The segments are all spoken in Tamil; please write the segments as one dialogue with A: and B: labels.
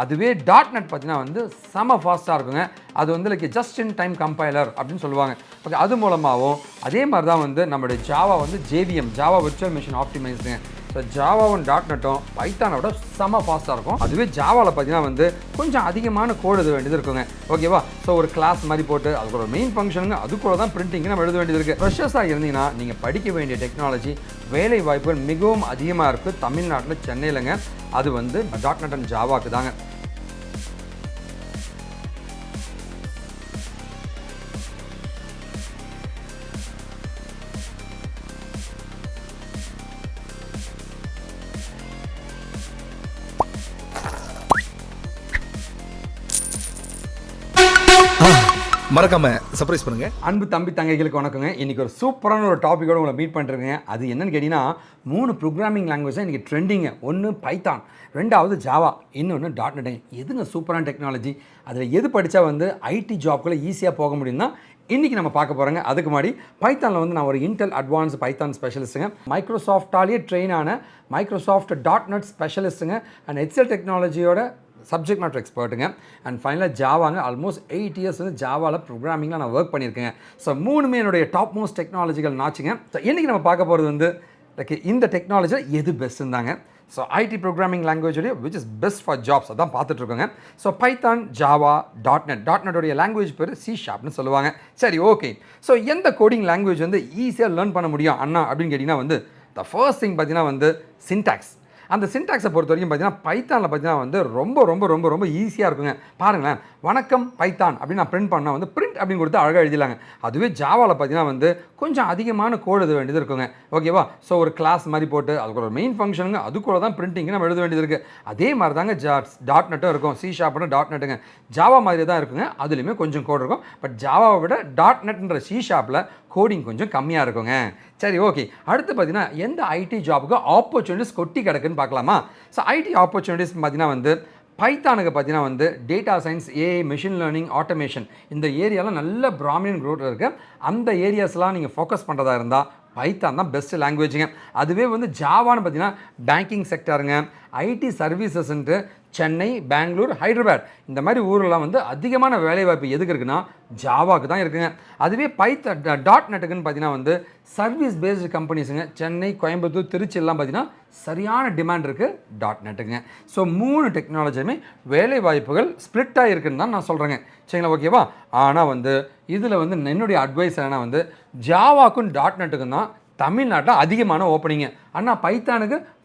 A: அதுவே டாட்நெட் பார்த்தீங்கன்னா வந்து செம ஃபாஸ்ட்டாக இருக்குங்க. அது வந்து like just in time compiler அப்படின்னு சொல்லுவாங்க. ஓகே, அது மூலமாகவும் அதே மாதிரி தான் வந்து நம்மளுடைய ஜாவா வந்து ஜேவிஎம், ஜாவா விர்ச்சுவல் மிஷின் ஆப்டிமைஸ்டுங்க. ஸோ ஜாவாவும் டாட்நெட்டும் பைத்தானோட செம ஃபாஸ்ட்டாக இருக்கும். அதுவே ஜாவாவில் பார்த்தீங்கன்னா வந்து கொஞ்சம் அதிகமான கோடு எழுத வேண்டியது இருக்குங்க. ஓகேவா? ஸோ ஒரு கிளாஸ் மாதிரி போட்டு அதுக்கு ஒரு மெயின் ஃபங்க்ஷனுங்க, அதுக்குள்ள தான் பிரிண்டிங் நம்ம எழுத வேண்டியது இருக்குது. ஃப்ரெஷர்ஸாக இருந்தீங்கன்னா நீங்கள் படிக்க வேண்டிய டெக்னாலஜி வேலை வாய்ப்புகள் மிகவும் அதிகமாக இருக்குது தமிழ்நாட்டில், சென்னையிலங்க. அது வந்து டாட்நெட் அண்ட் ஜாவாக்கு தாங்க.
B: மறக்காம சர்ப்ரைஸ் பண்ணுங்க.
A: அன்பு தம்பி தங்கைகளுக்கு வணக்கங்க. இன்னைக்கு ஒரு சூப்பரான ஒரு டாப்பிக்கோட உங்களை மீட் பண்ணிருக்கேங்க. அது என்னன்னு கேட்டீங்கன்னா 3 ப்ரோக்ராமிங் லாங்குவேஜ் தான் இன்னைக்கு ட்ரெண்டிங்க. ஒன்று பைத்தான், ரெண்டாவது ஜாவா, இன்னொன்று டாட்நெட். எதுங்க சூப்பரான டெக்னாலஜி? அதில் எது படித்தா வந்து ஐடி ஜாப்குள்ளே ஈஸியாக போக முடியும்னா இன்றைக்கி நம்ம பார்க்க போகிறோங்க. அதுக்கு முன்னாடி பைத்தானில் வந்து நான் ஒரு இன்டெல் அட்வான்ஸ் பைத்தான் ஸ்பெஷலிஸ்ட்டுங்க, மைக்ரோசாஃப்டாலேயே ட்ரெயின் ஆன மைக்ரோசாஃப்ட் டாட்நெட் ஸ்பெஷலிஸ்ட்டுங்க, அண்ட் எக்ஸல் டெக்னாலஜியோட சப்ஜெக்ட் மேட்டர் எக்ஸ்பர்ட்டுங்க. அண்ட் ஃபைனலாக ஜாவாங்க. ஆல்மோஸ்ட் 8 இயர்ஸ் வந்து ஜாவாவில் ப்ரோக்ராமிங்கில் நான் ஒர்க் பண்ணியிருக்கேங்க. ஸோ 3மே என்னுடைய டாப் மோஸ்ட் டெக்னாலஜிக்கல் நாச்சுங்க. ஸோ இன்றைக்கி நம்ம பார்க்க போகிறது வந்து லைக் இந்த டெக்னாலஜியில் எது பெஸ்ட்டுந்தாங்க. ஸோ ஐடி ப்ரோக்ராமிங் லாங்குவேஜுடைய which is best for jobs அதான் பார்த்துட்ருக்கோங்க. ஸோ பைத்தான், ஜாவா, டாட்நெட்டோடைய லாங்குவேஜ் பேர் C# சொல்லுவாங்க. சரி, ஓகே. ஸோ எந்த கோடிங் லாங்குவேஜ் வந்து ஈஸியாக லேர்ன் பண்ண முடியும் அண்ணா அப்படின்னு கேட்டிங்கன்னா வந்து த ஃபர்ஸ்ட் திங் பார்த்தீங்கன்னா வந்து சின்டாக்ஸ். அந்த சின்டாக்ஸை பொறுத்த வரைக்கும் பார்த்தீங்கன்னா பைத்தானில் பார்த்தீங்கன்னா வந்து ரொம்ப ரொம்ப ரொம்ப ரொம்ப ஈஸியாக இருக்குங்க. பாருங்களேன், வணக்கம் பைத்தான் அப்படின்னு நான் பிரிண்ட் பண்ணால் வந்து பிரிண்ட் அப்படின்னு கொடுத்து அழகாக எழுதிடலாங்க. அதுவே ஜாவாவில் பார்த்தீங்கன்னா வந்து கொஞ்சம் அதிகமான கோடு எழுத வேண்டியது இருக்குங்க. ஓகேவா? ஸோ ஒரு கிளாஸ் மாதிரி போட்டு அதுக்கு ஒரு மெயின் ஃபங்க்ஷனுங்க, அதுக்குள்ள தான் பிரிண்டிங்கு நம்ம எழுத வேண்டியது இருக்குது. அதே மாதிரி தாங்க டாட்நெட்டும் இருக்கும். C# டாட்நெட்டுங்க ஜாவா மாதிரி தான் இருக்குங்க. அதுலேயுமே கொஞ்சம் கோடு இருக்கும். பட் ஜாவாவை விட டாட்நெட்ன்ற C# கோடிங் கொஞ்சம் கம்மியாக இருக்குங்க. சரி, ஓகே. அடுத்து பார்த்தீங்கன்னா எந்த ஐடி ஜாபுக்கு ஆப்பர்ச்சுனிட்டிஸ் கொட்டி கிடக்குன்னு பார்க்கலாமா? ஸோ ஐடி ஆப்பர்ச்சுனிட்டிஸ் பார்த்தீங்கன்னா வந்து பைத்தானுக்கு பார்த்தீங்கன்னா வந்து data science, AI, machine learning, automation இந்த ஏரியாவில் நல்ல ப்ராமினன்ட் க்ரோத் இருக்குது. அந்த ஏரியாஸ்லாம் நீங்கள் ஃபோக்கஸ் பண்ணுறதா இருந்தால் பைத்தான் தான் பெஸ்ட் லாங்குவேஜுங்க. அதுவே வந்து ஜாவான்னு பார்த்தீங்கன்னா பேங்கிங் செக்டருங்க, ஐடி சர்வீசஸ்ன்ட்டு சென்னை, பெங்களூர், ஹைதராபாத் இந்த மாதிரி ஊரெலாம் வந்து அதிகமான வேலைவாய்ப்பு எதுக்கு இருக்குன்னா ஜாவாவுக்கு தான் இருக்குங்க. அதுவே டாட்நெட்டுக்குன்னு பார்த்தீங்கன்னா வந்து சர்வீஸ் பேஸ்டு கம்பெனிஸுங்க, சென்னை, கோயம்புத்தூர், திருச்சியெல்லாம் பார்த்தீங்கன்னா சரியான டிமாண்ட் இருக்குது டாட்நெட்டுங்க. ஸோ 3 டெக்னாலஜியுமே வேலை வாய்ப்புகள் ஸ்ப்ளிட்டாக இருக்குன்னு தான் நான் சொல்கிறேங்க. சரிங்களா? ஓகேவா? ஆனால் வந்து இதில் வந்து என்னுடைய அட்வைஸ் என்னன்னா வந்து ஜாவாக்கும் டாட்நெட்டுக்கும் தான் தமிழ்நாட்டில் அதிகமான ஓப்பனிங்கு. ஆனால்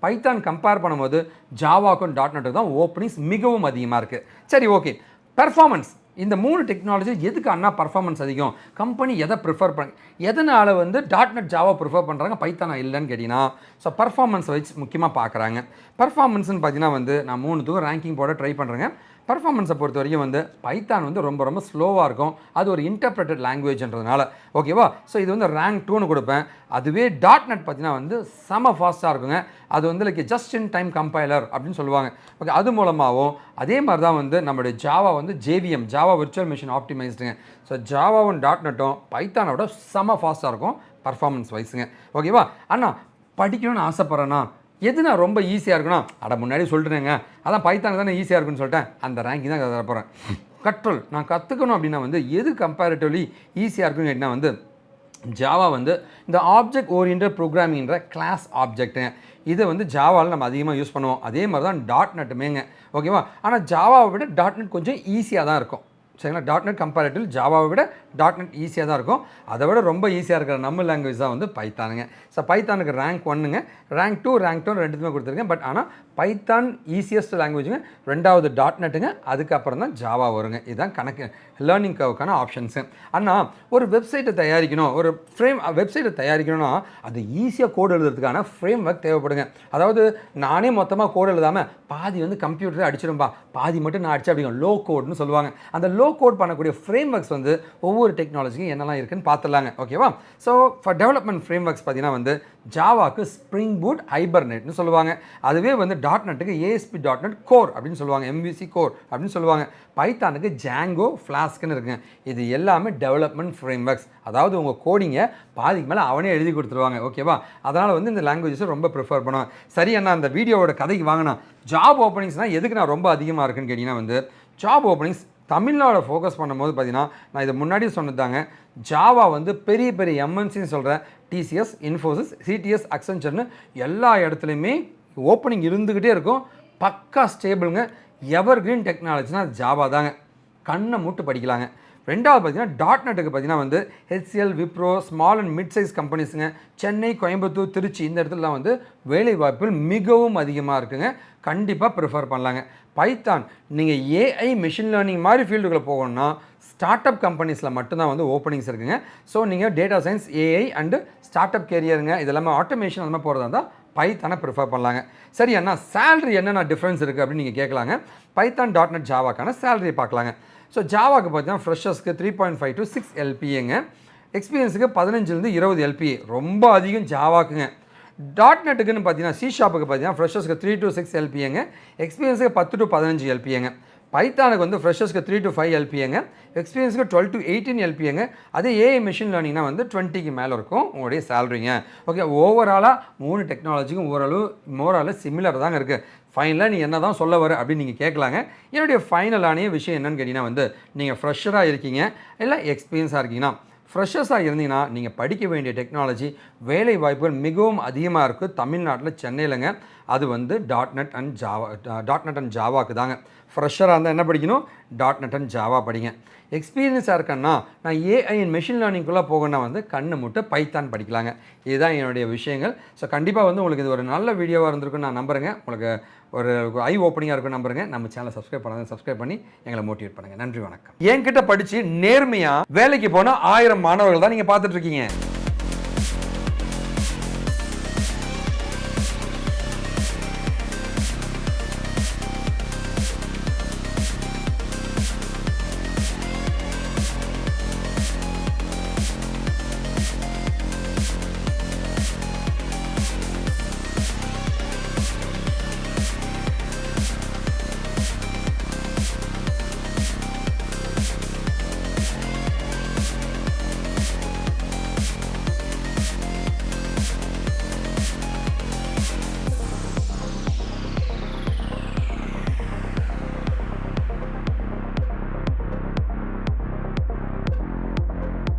A: பைத்தான் கம்பேர் பண்ணும்போது ஜாவாக்கும் டாட்நெட்டுக்கு தான் ஓப்பனிங்ஸ் மிகவும் அதிகமாக இருக்குது. சரி, ஓகே. பெர்ஃபார்மன்ஸ் இந்த 3 டெக்னாலஜி எதுக்கு அண்ணா பர்ஃபார்மன்ஸ் அதிகம்? கம்பெனி எதை ப்ரிஃபர் பண்ண, எதனால் வந்து டாட்நெட் ஜாவா ப்ரிஃபர் பண்ணுறாங்க, பைத்தானா இல்லைன்னு கேட்டிங்கன்னா ஸோ பர்ஃபார்மன்ஸ் வச்சு முக்கியமாக பார்க்குறாங்க. பர்ஃபார்மன்ஸ்னு பார்த்தீங்கன்னா வந்து நான் 3த்துக்கும் ரேங்கிங் போட ட்ரை பண்ணுறேங்க. பர்ஃபார்மன்ஸை பொறுத்த வரைக்கும் வந்து பைத்தான் வந்து ரொம்ப ரொம்ப ஸ்லோவாக இருக்கும். அது ஒரு இன்டர்பிரட்டட் லாங்குவேஜ்ன்றதுனால. ஓகேவா? ஸோ இது வந்து ரேங்க் 2ன்னு கொடுப்பேன். அதுவே டாட்நெட் பார்த்தீங்கன்னா வந்து செம ஃபாஸ்ட்டாக இருக்குங்க. அது வந்து like just in time compiler அப்படின்னு சொல்லுவாங்க. ஓகே, அது மூலமாகவும் அதே மாதிரி தான் வந்து நம்மளுடைய ஜாவா வந்து ஜேவிஎம், ஜாவா விர்ச்சுவல் மிஷின் ஆப்டிமைஸ்டுங்க. ஸோ ஜாவாவும் டாட்நெட்டும் பைத்தானோட செம ஃபாஸ்ட்டாக இருக்கும் பர்ஃபார்மன்ஸ் வைஸுங்க. ஓகேவா? அண்ணா படிக்கணும்னு ஆசைப்பட்றேன்னா எதுனா ரொம்ப ஈஸியாக இருக்குன்னா முன்னாடி சொல்லிட்டுருங்க, அதான் பைத்தான் தானே ஈஸியாக இருக்குன்னு சொல்லிட்டேன். அந்த ரேங்கிங் தான் தர போகிறேன். கட்ரோல் நான் கற்றுக்கணும் அப்படின்னா வந்து எது கம்பேரிட்டிவ்லி ஈஸியாக இருக்குன்னு கேட்டிங்கன்னா வந்து ஜாவா வந்து இந்த ஆப்ஜெக்ட் ஓரியன்டட் ப்ரோக்ராமிங்கிற கிளாஸ் ஆப்ஜெக்ட்டுங்க. இதை வந்து ஜாவாவில் நம்ம அதிகமாக யூஸ் பண்ணுவோம். அதே மாதிரி தான் டாட்நெட்டுமேங்க. ஓகேவா? ஆனால் ஜாவாவை விட டாட்நெட் கொஞ்சம் ஈஸியாக தான் இருக்கும். சரிங்களா? டாட்நெட் கம்பேரிட்டிவ் ஜாவாவை விட டாட்நெட் ஈஸியாக தான் இருக்கும். அதை விட ரொம்ப ஈஸியாக இருக்கிற நம்ம லாங்குவேஜ் தான் வந்து பைத்தானுங்க. ஸோ பைத்தானுக்கு ரேங்க் 1ங்க, ரேங்க் 2 ரெண்டுத்துமே கொடுத்துருக்கேன். பட் ஆனால் பைத்தான் ஈஸியஸ்ட் லாங்குவேஜுங்க, ரெண்டாவது டாட்நெட்டுங்க, அதுக்கப்புறம் தான் ஜாவா வருங்க. இதுதான் கணக்கு லேர்னிங் கவுக்கான ஆப்ஷன்ஸு. ஆனால் ஒரு வெப்சைட்டை தயாரிக்கணும், ஒரு வெப்சைட்டை தயாரிக்கணும்னா அது ஈஸியாக கோடு எழுதுறதுக்கான ஃப்ரேம் ஒர்க் தேவைப்படுங்க. அதாவது நானே மொத்தமாக கோடு எழுதாமல் பாதி வந்து கம்ப்யூட்டரே அடிச்சிடும்பா, பாதி மட்டும் நான் அடிச்சு அப்படிங்க லோ கோட்னு சொல்லுவாங்க. அந்த லோ கோட் பண்ணக்கூடிய ஃப்ரேம் ஒர்க்ஸ் வந்து ஒவ்வொரு டெக்னாலஜிக்கும் என்னெல்லாம் இருக்குன்னு பார்த்துலாங்க. ஓகேவா? So for development frame works பார்த்தீங்கன்னா வந்து ஜாவாக்கு ஸ்ப்ரிங் பூட் ஹைபர்நெட்னு சொல்லுவாங்க. அதுவே வந்து டாட்நெட்டுக்கு ASP.NET கோர் அப்படின்னு சொல்லுவாங்க, MVC கோர் அப்படின்னு சொல்லுவாங்க. பைத்தானுக்கு ஜாங்கோ ஃப்ளாஸ்க்னு இருக்குங்க. இது எல்லாமே டெவலப்மெண்ட் ஃப்ரேம் ஒர்க்ஸ். அதாவது உங்கள் கோடிங்கை பாதிக்கு மேலே அவனே எழுதி கொடுத்துருவாங்க. ஓகேவா? அதனால் வந்து இந்த லாங்குவேஜஸை ரொம்ப ப்ரிஃபர் பண்ணுவேன். சரி அண்ணா, அந்த வீடியோவோட கதைக்கு வாங்கினா ஜாப் ஓப்பனிங்ஸ்னால் எதுக்கு நான் ரொம்ப அதிகமாக இருக்குன்னு கேட்டிங்கன்னா வந்து ஜாப் ஓப்பனிங்ஸ் தமிழ்நாடு ஃபோக்கஸ் பண்ணும்போது பார்த்தீங்கன்னா நான் இது முன்னாடி சொன்னதாங்க. ஜாவா வந்து பெரிய பெரிய MNCன்னு சொல்கிறேன், TCS, Infosys, CTS, Accentureன்னு எல்லா இடத்துலையுமே ஓப்பனிங் இருந்துக்கிட்டே இருக்கும். பக்கா ஸ்டேபிளுங்க. எவர் கிரீன் டெக்னாலஜினா ஜாவா தாங்க. கண்ணை மூட்டு படிக்கலாங்க. ரெண்டாவது பார்த்தீங்கன்னா டாட்நெட்டுக்கு பார்த்தீங்கன்னா வந்து HCL, Wipro, small and mid size கம்பெனிஸுங்க, சென்னை, கோயம்புத்தூர், திருச்சி இந்த இடத்துலலாம் வந்து வேலை வாய்ப்புகள் மிகவும் அதிகமாக இருக்குங்க. கண்டிப்பாக ப்ரிஃபர் பண்ணலாங்க. பைத்தான் நீங்கள் AI மிஷின் லேர்னிங் மாதிரி ஃபீல்டுக்குள்ளே போகணுன்னா ஸ்டார்ட் அப் கம்பெனிஸில் மட்டும்தான் வந்து ஓப்பனிங்ஸ் இருக்குங்க. ஸோ நீங்கள் data science, AI and start up கேரியருங்க இதெல்லாமே ஆட்டோமேஷன் அந்த மாதிரி போகிறதா இருந்தால் பைத்தானை ப்ரிஃபர் பண்ணலாங்க. சரி அண்ணா, சேலரி என்னென்ன டிஃப்ரென்ஸ் இருக்குது அப்படின்னு நீங்கள் கேட்கலாங்க. பைத்தான் டாட்நெட் ஜாவாக்கான சேலரி பார்க்கலாங்க. ஸோ ஜாவாக்கு பார்த்தீங்கன்னா ஃப்ரெஷர்ஸ்க்கு 3.5 to 6 LPAங்க, எக்ஸ்பீரியன்ஸுக்கு 15 to 20 LPA, ரொம்ப அதிகம் ஜாவாக்குங்க. டாட்நெட்டுக்குன்னு பார்த்தீங்கன்னா C#க்கு பார்த்தீங்கன்னா ஃப்ரெஷர்ஸ்க்கு 3 to 6 LPAங்க, எக்ஸ்பீரியன்ஸுக்கு 10 to 15 LPAங்க. பைத்தானுக்கு வந்து ஃப்ரெஷர்ஸ்க்கு 3 to 5 LPAங்க, எக்ஸ்பீரியன்ஸுக்கு 12 to 18 LPAங்க. அதே AI மிஷின் லேர்னிங்னா வந்து 20க்கு மேலே இருக்கும் உங்களுடைய சேலரிங்க. ஓகே, ஓவராலாக 3 டெக்னாலஜிக்கும் ஓரளவு சிமிலர் தாங்க இருக்குது. ஃபைனலாக நீ என்ன தான் சொல்ல வர அப்படின்னு நீங்கள் கேட்கலாங்க. என்னுடைய ஃபைனலான விஷயம் என்னன்னு கேட்டிங்கன்னா வந்து நீங்கள் ஃப்ரெஷராக இருக்கீங்க இல்லை எக்ஸ்பீரியன்ஸாக இருக்கீங்கன்னா, ஃப்ரெஷர்ஸாக இருந்தீங்கன்னா நீங்கள் படிக்க வேண்டிய டெக்னாலஜி வேலை வாய்ப்புகள் மிகவும் அதிகமாக இருக்குது தமிழ்நாட்டில், சென்னையிலங்க. அது வந்து டாட்நெட் அண்ட் ஜாவாக்கு தாங்க. ஃப்ரெஷராக இருந்தால் என்ன படிக்கணும்? டாட்நெட் அண்ட் ஜாவா படிங்க. எக்ஸ்பீரியன்ஸாக இருக்கேன்னா நான் AI அண்ட் மெஷின் லேர்னிங்குள்ளே போகணுன்னா வந்து கண்ணு முட்டை பைத்தான் படிக்கலாங்க. இதுதான் என்னுடைய விஷயங்கள். ஸோ கண்டிப்பாக வந்து உங்களுக்கு இது ஒரு நல்ல வீடியோவாக இருந்திருக்குன்னு நான் நம்புகிறேங்க. உங்களுக்கு ஒரு ஐ ஓப்பனிங்காக இருக்குன்னு நம்புகிறேங்க. நம்ம சேனலை சப்ஸ்கிரைப் பண்ணி எங்களை மோட்டிவேட் பண்ணுங்கள். நன்றி, வணக்கம். என்கிட்ட படித்து நேர்மையாக வேலைக்கு போனால் 1000 மாணவர்கள் தான் நீங்கள் பார்த்துட்ருக்கீங்க.